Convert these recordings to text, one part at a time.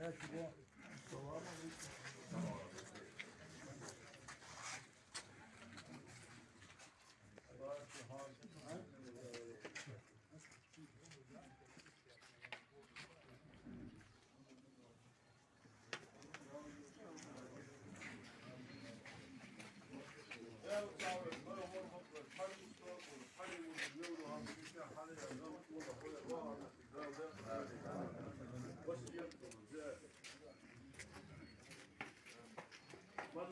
من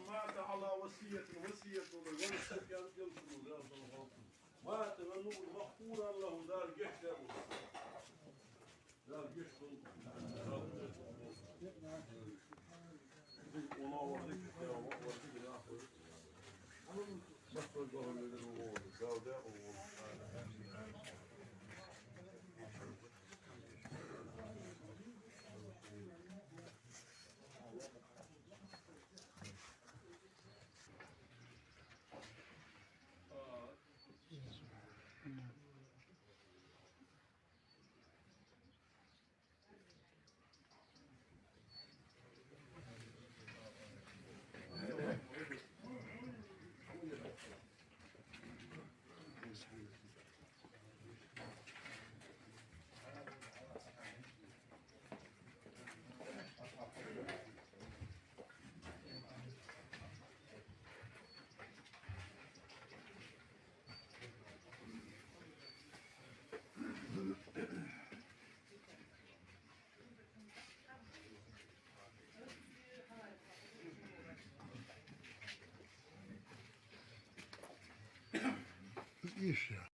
مات على وصية مات ونقول مغفورا له دار جحده دار جحده ona vardık işte vardık ya bak böyle oldu zavda oldu İş ya.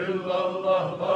illallah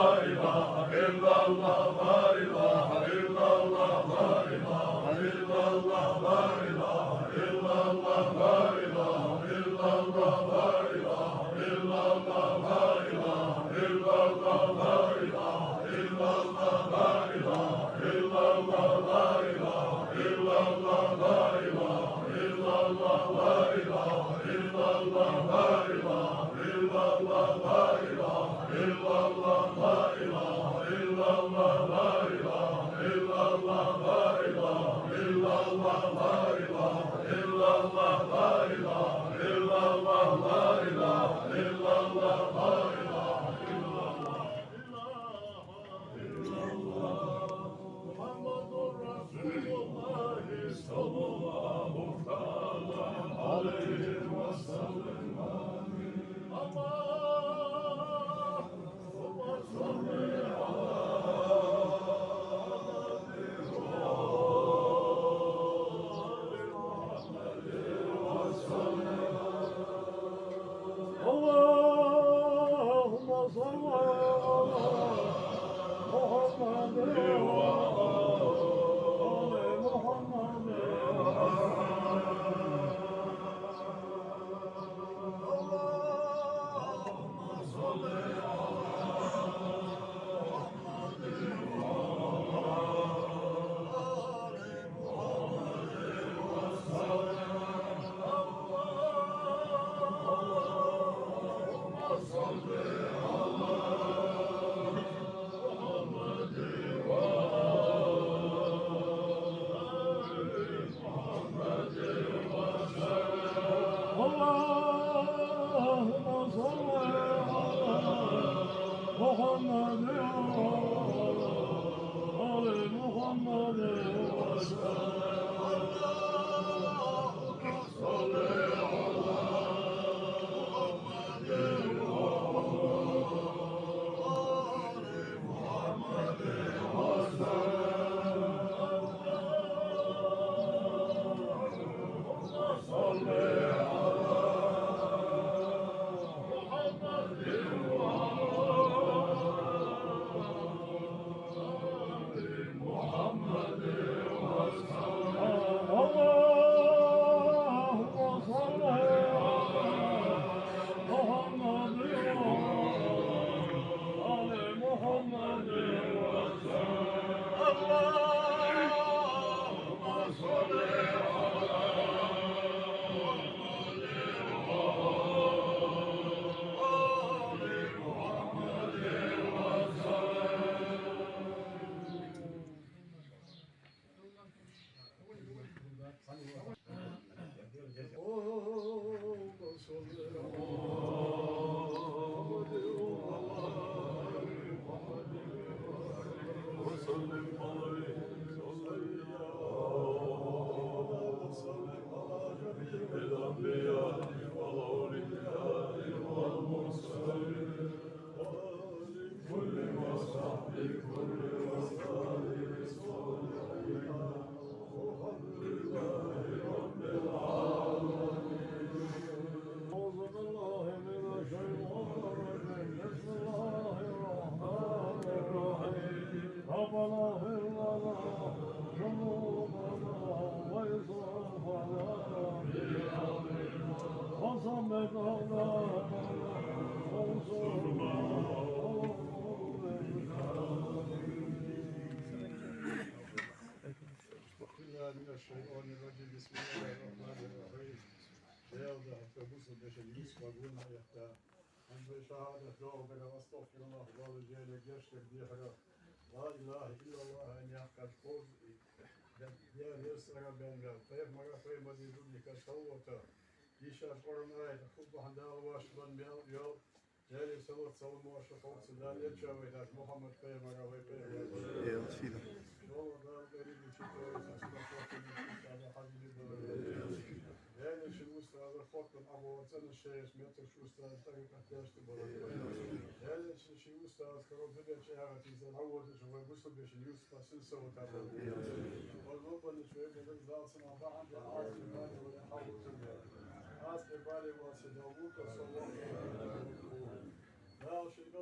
لا شيخ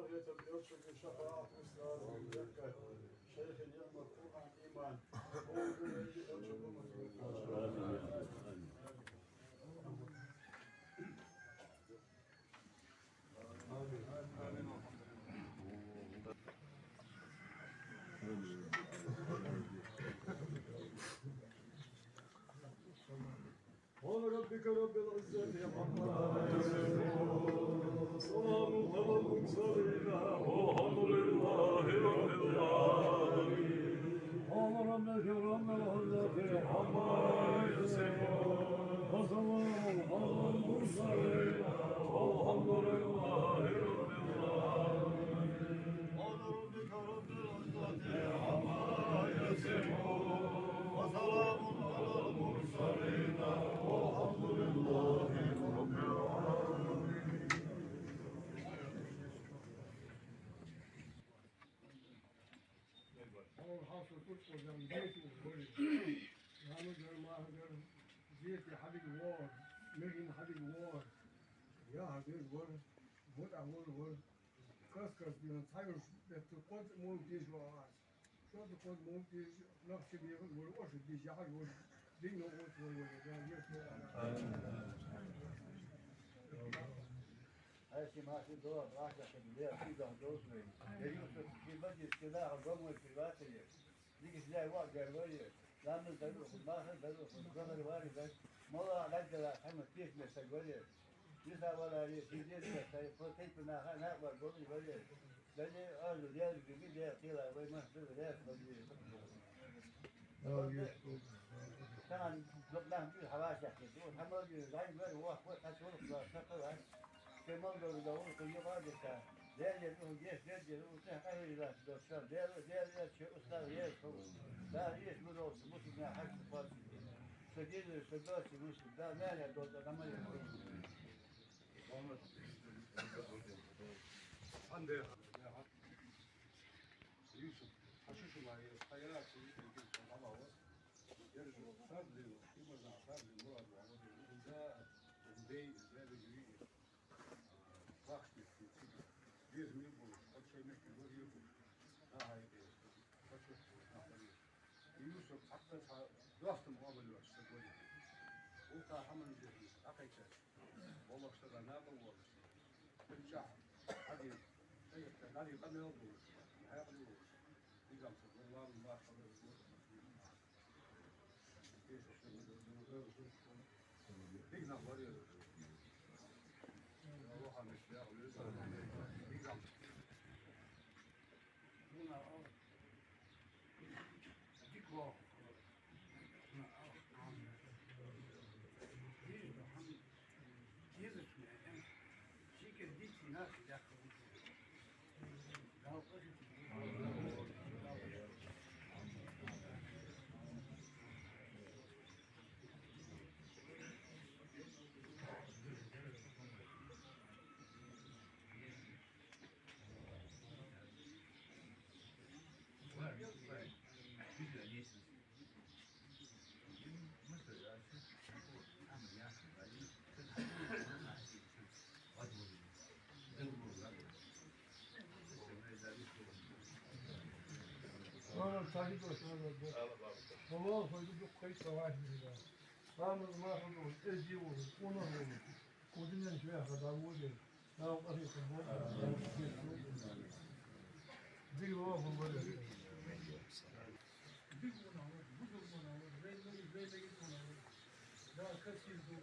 يرشد شفاعة إسرار يكا شيخ يعمل قرآن إيمان هو يجي يرشد قال ربك رب العزة عما يصفون سلام على المرسلين والحمد لله رب العالمين قال ربك رب العزة عما يصفون وسلام على المرسلين والحمد لله رب العالمين قال ربك رب العزة عما يصفون وسلام على المرسلين والحمد لله رب العالمين. Al hasıl tut hocam diyeti böyle. Yani görmahdır. Diyeti habib var. Merin habib var. Ya habib var. Mut amul var. Kas diyor. Sayır betu kod multiz var. Kod multiz nakşi bir var. O şu bir şahar var. Dinle o var. Yani هذه ما في دور راجع اللي في دور من يوسف في بدي كذا الرمل في الواتر ديك ازاي واقع الولي لانه دلو ما دلو الرمل الوالي بس ما لا لا هم كيف مسوي يسا ولا يجي فتيت لنا انا بقول الولي لاني قالوا لي الجميل يا طيله وين ما في كان لبنان في حواشي كده وحمد زي ما هو تشوف شقه cái mong đồ đấu từ như bao giờ cả để những cái gì nó sẽ hay là được sao để chịu sao để không đã biết mua đồ mua gì nhà hay không phải sẽ đi rồi sẽ đó chỉ muốn đã nghe là đồ đó mà 안돼 유수 하시지 마요 하여라 이렇게 좀 나와요 예를 들어 사람들이 이거나 사람들이 뭐라고 하는데 인자 인데이 인자들이 bak bir mil bu o şeymek görüyor bu daha iyi kaçıyor Yusuf hatta dostum olabiliyor işte böyle o da hemen diyor akayça olmuşsa da ne yapalım bir hadi hadi kan ne oldu hayat bu diyeceğim sana var Dikna var ya روح مشتاق لسه هنا ذكرى Sonra takip olsun. Allah koydu bu kayıt savaş dedi. Ramız mahvur olur, ezi olur, onu olur. Kodinen şöyle kadar olur. Daha o kadar yapın. Bir baba bu böyle. Bir buna olur, bu buna olur. Reyle git buna olur. Daha kaç yıl bu?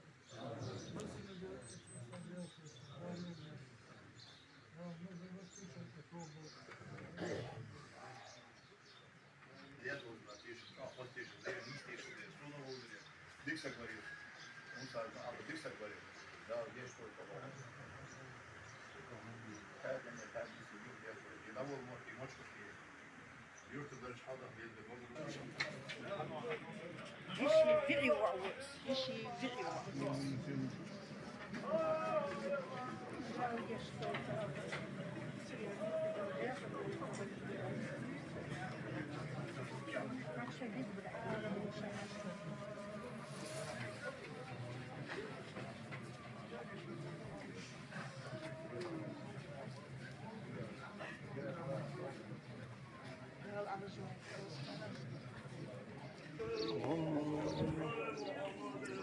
Nasıl bir Lietuvos tieši kā tieši nevis tieši to noūdeni. Diksakvarīju. Mums tā abu diksakvarīju. Daudz tieši to kaut Kādam ir tādi visi ļoti Lietuvos. Ir navolmo, ir močkos, ir yurtadaş halda belli olur. Jeśli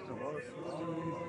Tamam.